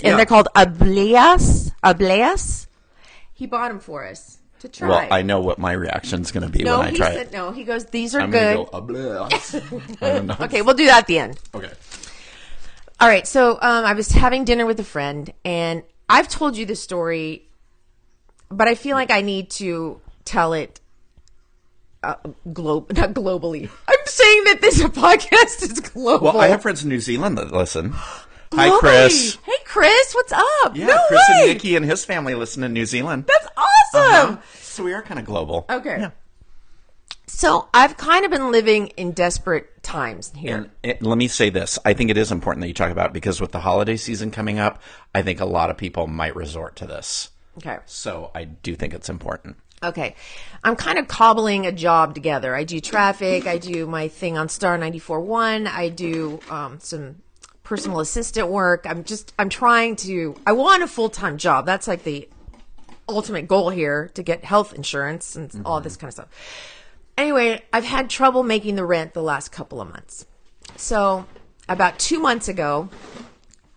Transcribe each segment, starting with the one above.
Yes, and they're called Ableas. He bought them for us to try. Well, I know what my reaction's going to be when I try it. No, he goes, these are I'm good. I'm going to go, I don't know. Okay, we'll do that at the end. Okay. All right, so I was having dinner with a friend, and I've told you this story, but I feel like I need to tell it not globally. I'm saying that this podcast is global. Well, I have friends in New Zealand that listen. Hi, Chris. Hey, Chris, what's up? Yeah, no Chris way. and Nikki and his family listen in New Zealand. That's awesome. So we are kind of global. Okay. Yeah. So I've kind of been living in desperate times here. And let me say this. I think it is important that you talk about it because with the holiday season coming up, I think a lot of people might resort to this. Okay. So I do think it's important. Okay. I'm kind of cobbling a job together. I do traffic. I do my thing on Star 94.1. I do some personal assistant work. I want a full-time job. That's like the ultimate goal here, to get health insurance and all this kind of stuff. Anyway, I've had trouble making the rent the last couple of months. So about 2 months ago,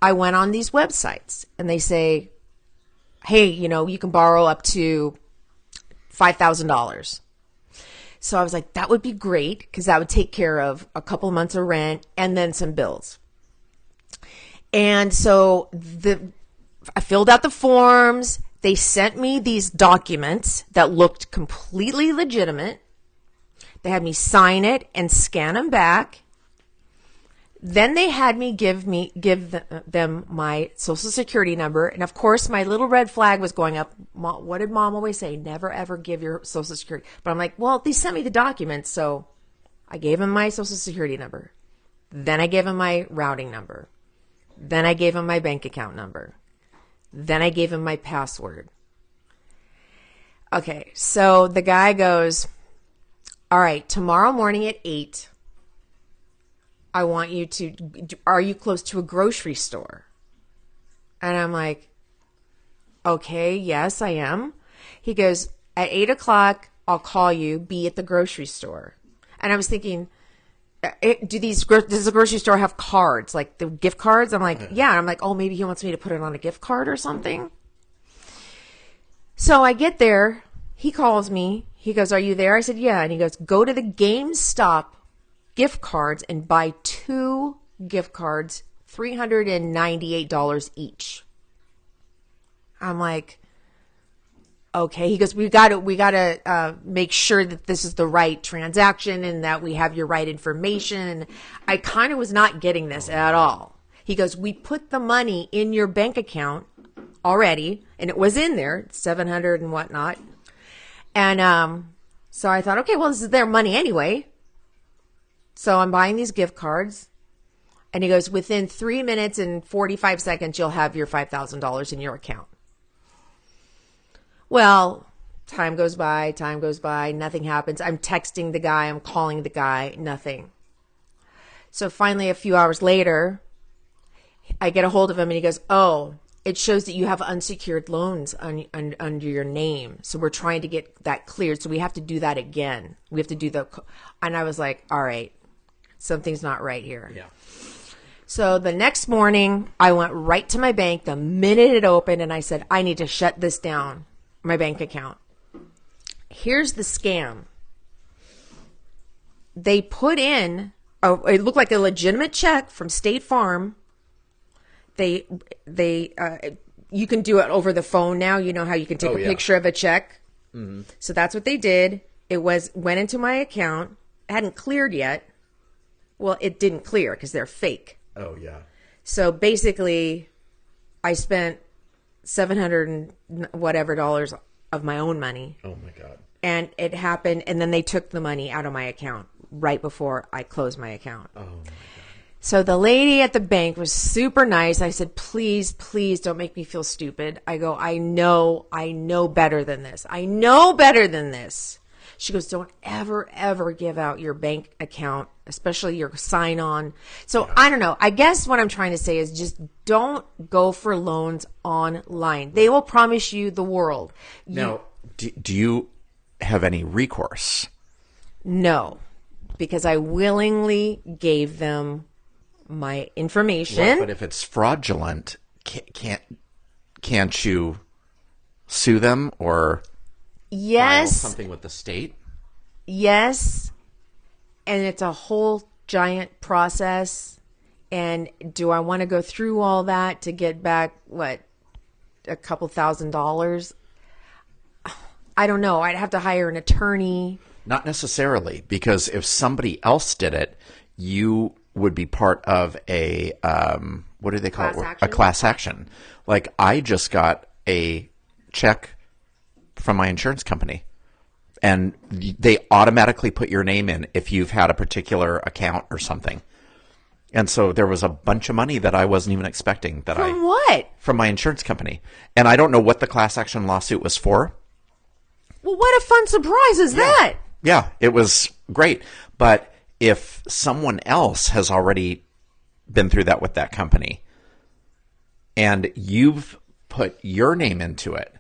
I went on these websites and they say, hey, you can borrow up to $5,000. So I was like, that would be great because that would take care of a couple of months of rent and then some bills. And so I filled out the forms. They sent me these documents that looked completely legitimate. They had me sign it and scan them back. Then they had me give them my social security number. And of course, my little red flag was going up. What did Mom always say? Never, ever give your social security. But I'm like, well, they sent me the documents. So I gave them my social security number. Then I gave them my routing number. Then I gave him my bank account number. Then I gave him my password. Okay, so the guy goes, all right, tomorrow morning at 8, I want you to, are you close to a grocery store? And I'm like, okay, yes, I am. He goes, at 8 o'clock, I'll call you, be at the grocery store. And I was thinking, does the grocery store have cards, like the gift cards? I'm like, yeah. And I'm like, oh, maybe he wants me to put it on a gift card or something. So I get there. He calls me. He goes, are you there? I said, yeah. And he goes, go to the GameStop gift cards and buy 2 gift cards, $398 each. I'm like, okay. He goes, we got to make sure that this is the right transaction and that we have your right information. I kind of was not getting this at all. He goes, we put the money in your bank account already, and it was in there, 700 and whatnot. And so I thought, okay, well, this is their money anyway. So I'm buying these gift cards. And he goes, within 3 minutes and 45 seconds, you'll have your $5,000 in your account. Well, time goes by, nothing happens. I'm texting the guy, I'm calling the guy, nothing. So finally, a few hours later, I get a hold of him and he goes, oh, it shows that you have unsecured loans under your name. So we're trying to get that cleared. So we have to do that again. We have to do and I was like, all right, something's not right here. Yeah. So the next morning, I went right to my bank the minute it opened and I said, I need to shut this down. My bank account. Here's the scam. They put in, it looked like a legitimate check from State Farm. You can do it over the phone now. You know how you can take a picture of a check. Mm-hmm. So that's what they did. It went into my account. It hadn't cleared yet. Well, it didn't clear because they're fake. Oh yeah. So basically, I spent $700 and whatever dollars of my own money. Oh my God. And it happened. And then they took the money out of my account right before I closed my account. Oh my God. So the lady at the bank was super nice. I said, please, please don't make me feel stupid. I go, I know better than this. I know better than this. She goes, don't ever give out your bank account, especially your sign on. So I don't know. I guess what I'm trying to say is just don't go for loans online. They will promise you the world. Now, do you have any recourse? No, because I willingly gave them my information. Right, but if it's fraudulent, can't you sue them or file something with the state? Yes. And it's a whole giant process. And do I want to go through all that to get back, a couple $1,000s? I don't know. I'd have to hire an attorney. Not necessarily, because if somebody else did it, you would be part of a, what do they call it? A class action. Like, I just got a check from my insurance company, and they automatically put your name in if you've had a particular account or something. And so there was a bunch of money that I wasn't even expecting. From what? From my insurance company. And I don't know what the class action lawsuit was for. Well, what a fun surprise is that? Yeah, it was great. But if someone else has already been through that with that company and you've put your name into it,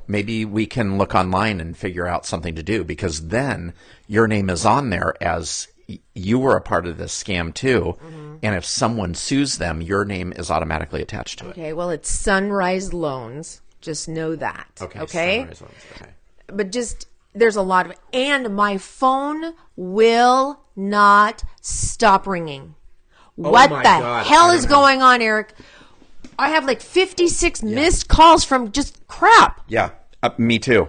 maybe we can look online and figure out something to do, because then your name is on there as you were a part of this scam too. Mm-hmm. And if someone sues them, your name is automatically attached to it. Okay, well, it's Sunrise Loans. Just know that. Okay? Sunrise Loans. Okay. But there's a lot of, and my phone will not stop ringing. What the hell is going on, Eric? I have 56 missed calls from just crap. Yeah, me too.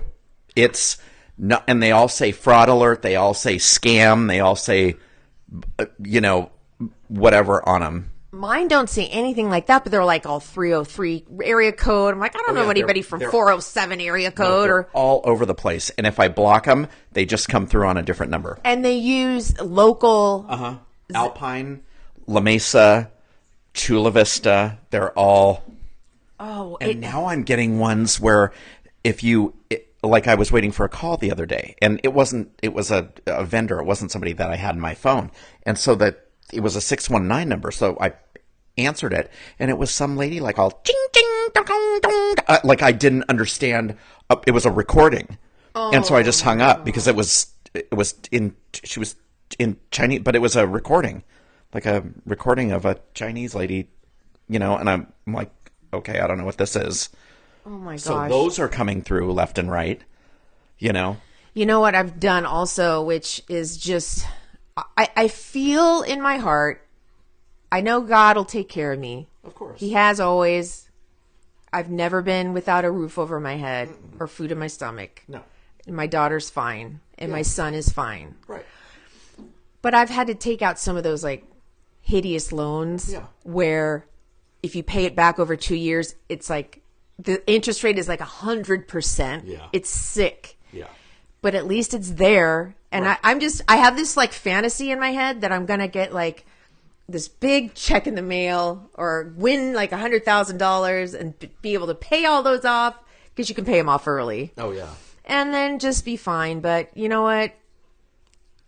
It's not, and they all say fraud alert. They all say scam. They all say, whatever on them. Mine don't say anything like that, but they're all 303 area code. I'm like, I don't know anybody from 407 area code. Or all over the place. And if I block them, they just come through on a different number. And they use local. Alpine, La Mesa, Chula Vista. They're all. Oh. And now I'm getting ones where I was waiting for a call the other day, and it was a vendor. It wasn't somebody that I had in my phone. And so it was a 619 number. So I answered it, and it was some lady all ching ching dong dong dong, I didn't understand. It was a recording, and so I just hung up because she was in Chinese, but it was a recording, a recording of a Chinese lady, and I'm like, okay, I don't know what this is. Oh my gosh! So those are coming through left and right, You know what I've done also, which is just. I feel in my heart, I know God will take care of me. Of course. He has always. I've never been without a roof over my head or food in my stomach. No. My daughter's fine, and my son is fine. Right. But I've had to take out some of those hideous loans where if you pay it back over 2 years, it's the interest rate is 100%. Yeah. It's sick. Yeah. But at least it's there. And right. I have this fantasy in my head that I'm going to get this big check in the mail or win $100,000 and be able to pay all those off, because you can pay them off early. Oh, yeah. And then just be fine. But you know what?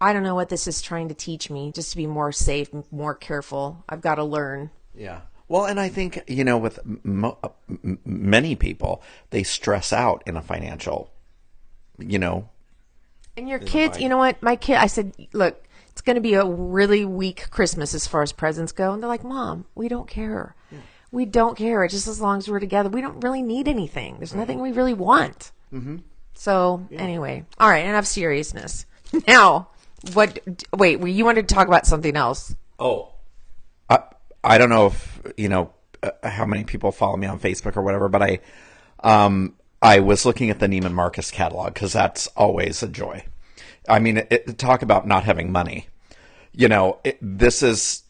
I don't know what this is trying to teach me, just to be more safe, more careful. I've got to learn. Yeah. Well, and I think, with many people, they stress out in a financial, And your kids, you know what? My kid, I said, look, it's going to be a really weak Christmas as far as presents go. And they're like, Mom, we don't care. Yeah. We don't care. It's just as long as we're together. We don't really need anything. There's nothing we really want. Mm-hmm. So anyway, all right, enough seriousness. Now, wait, you wanted to talk about something else. Oh, I don't know if, how many people follow me on Facebook or whatever, but I was looking at the Neiman Marcus catalog, because that's always a joy. I mean, talk about not having money. This is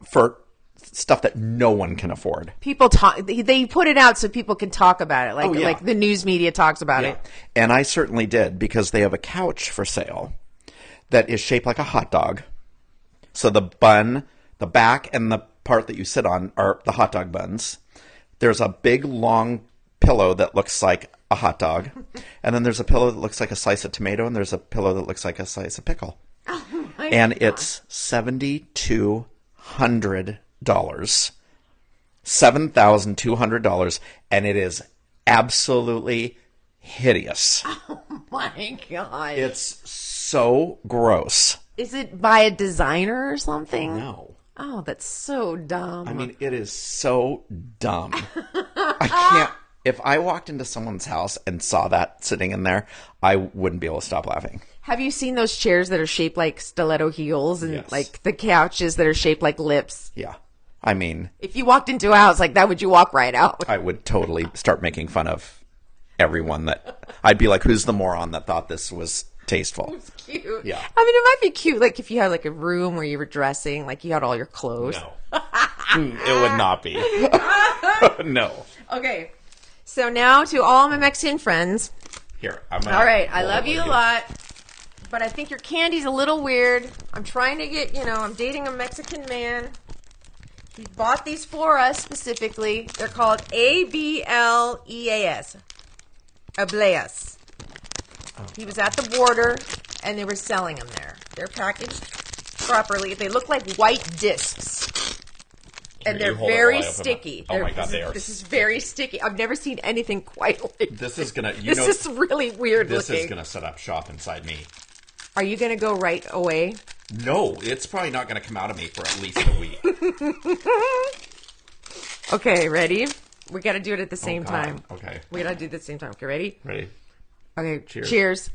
for stuff that no one can afford. People talk. They put it out so people can talk about it, like the news media talks about it. And I certainly did, because they have a couch for sale that is shaped like a hot dog. So the bun, the back, and the part that you sit on are the hot dog buns. There's a big long pillow that looks like a hot dog, and then there's a pillow that looks like a slice of tomato, and there's a pillow that looks like a slice of pickle. Oh my and God. It's $7,200, $7,200, and it is absolutely hideous. Oh my God! It's so gross. Is it by a designer or something? No. Oh, that's so dumb. I mean, it is so dumb. I can't. If I walked into someone's house and saw that sitting in there, I wouldn't be able to stop laughing. Have you seen those chairs that are shaped like stiletto heels and Yes. like the couches that are shaped like lips? Yeah. I mean, If you walked into a house like that, would you walk right out? I would totally start making fun of everyone that I'd be like, who's the moron that thought this was tasteful? It's cute. Yeah. I mean, it might be cute, like if you had like a room where you were dressing, like you had all your clothes. No. It would not be. No. Okay. So now to all my Mexican friends. Here. All right. I love you a lot. But I think your candy's a little weird. I'm trying to get, I'm dating a Mexican man. He bought these for us specifically. They're called ABLEAS. Ableas. He was at the border, and they were selling them there. They're packaged properly. They look like white discs. And they're very sticky. Oh my God, This is very sticky. I've never seen anything quite like This is gonna. this is really weird This looking. is gonna set up shop inside me. Are you going to go right away? No, it's probably not gonna come out of me for at least a week. Okay, ready? We got to do it at the same God. time. Okay. We got to do it at the same time. Okay, ready? Ready? Okay, Cheers. cheers.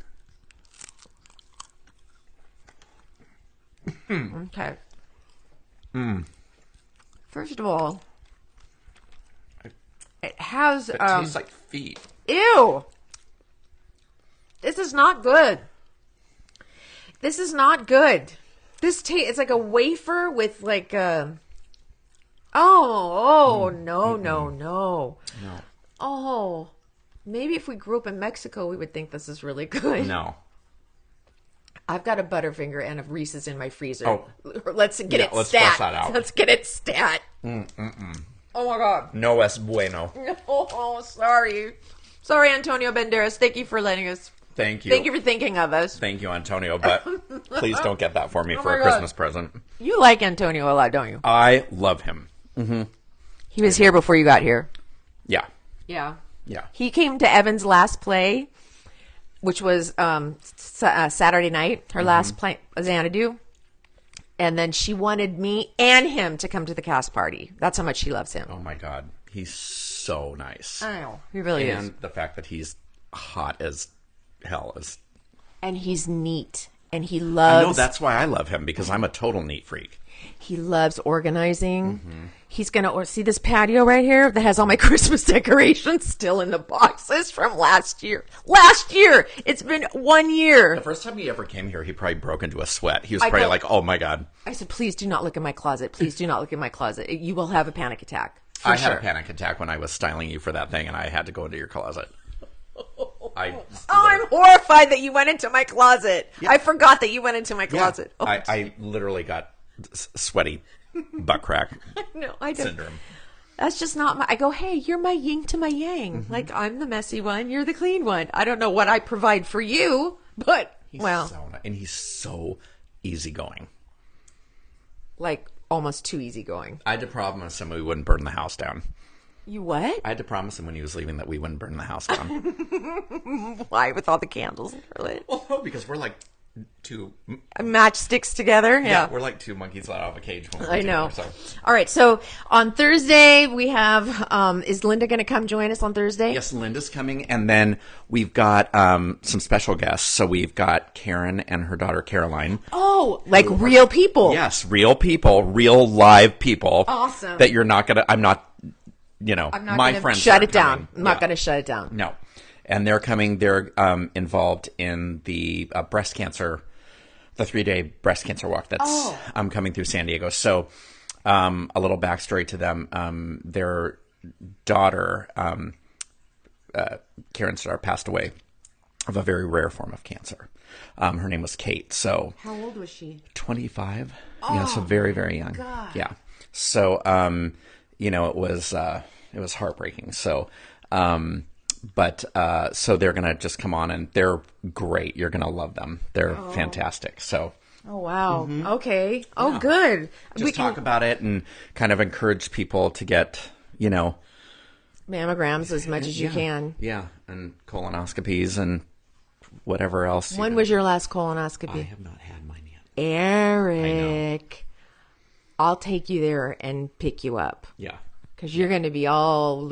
Okay. First of all, it has It tastes like feet. ew. This is not good. This is not good. It's like a wafer with like a no. No. Oh. Maybe if we grew up in Mexico we would think this is really good. No. I've got a Butterfinger and a Reese's in my freezer. Oh. Let's get it let's stat. bust that out. Let's get it stat. Oh my God. No es bueno. Oh, sorry. Sorry, Antonio Banderas. Thank you for letting us. Thank you. Thank you for thinking of us. Thank you, Antonio, but please don't get that for me for my a God. Christmas present. You like Antonio a lot, don't you? I love him. He was here before you got here. Yeah. Yeah. Yeah. He came to Evan's last play, which was Saturday night, her last play, Xanadu. And then she wanted me and him to come to the cast party. That's how much she loves him. Oh my God. He's so nice. I know. He really is. And the fact that he's hot as hell is. And he's neat. And he I loves. know that's why I love him, because I'm a total neat freak. He loves organizing. He's going to see this patio right here that has all my Christmas decorations still in the boxes from last year. Last year! It's been 1 year. The first time he ever came here, he probably broke into a sweat. He was probably like, oh my God. I said, please do not look in my closet. Please do not look in my closet. You will have a panic attack. I had a panic attack when I was styling you for that thing, and I had to go into your closet. I'm horrified that you went into my closet. I forgot that you went into my closet. Oh, I literally got sweaty butt crack no, I don't. syndrome. That's just not my. I go, hey, you're my yin to my yang. Like, I'm the messy one, you're the clean one. I don't know what I provide for you, but And he's so easygoing. like almost too easygoing. I had to promise him we wouldn't burn the house down. You what? I had to promise him when he was leaving that we wouldn't burn the house down. Why, with all the candles lit? Well, no, because we're like two. Matchsticks together? Yeah. We're like two monkeys let out of a cage. When we're I know. together, so. All right. So on Thursday, we have, is Linda going to come join us on Thursday? Yes, Linda's coming. And then we've got some special guests. So we've got Karen and her daughter Caroline. Oh, like real people. Yes, real people, real live people. Awesome. That you're not going to, I'm not my gonna friends shut are it down. coming. I'm not going to shut it down. No. And they're coming, they're involved in the breast cancer, the 3-day breast cancer walk that's coming through San Diego. So a little backstory to them. Their daughter, Karen's daughter, passed away of a very rare form of cancer. Her name was Kate. So How old was she? 25. Yeah, so very, very young. God. Yeah. So, it was heartbreaking. So, so they're going to just come on, and they're great. You're going to love them. They're fantastic. So Oh, wow. Okay. Oh, good. just talk about it and kind of encourage people to get, mammograms as much as you can. Yeah. And colonoscopies and whatever else. When was your last colonoscopy? I have not had mine yet. Eric. I'll take you there and pick you up Yeah. because you're going to be all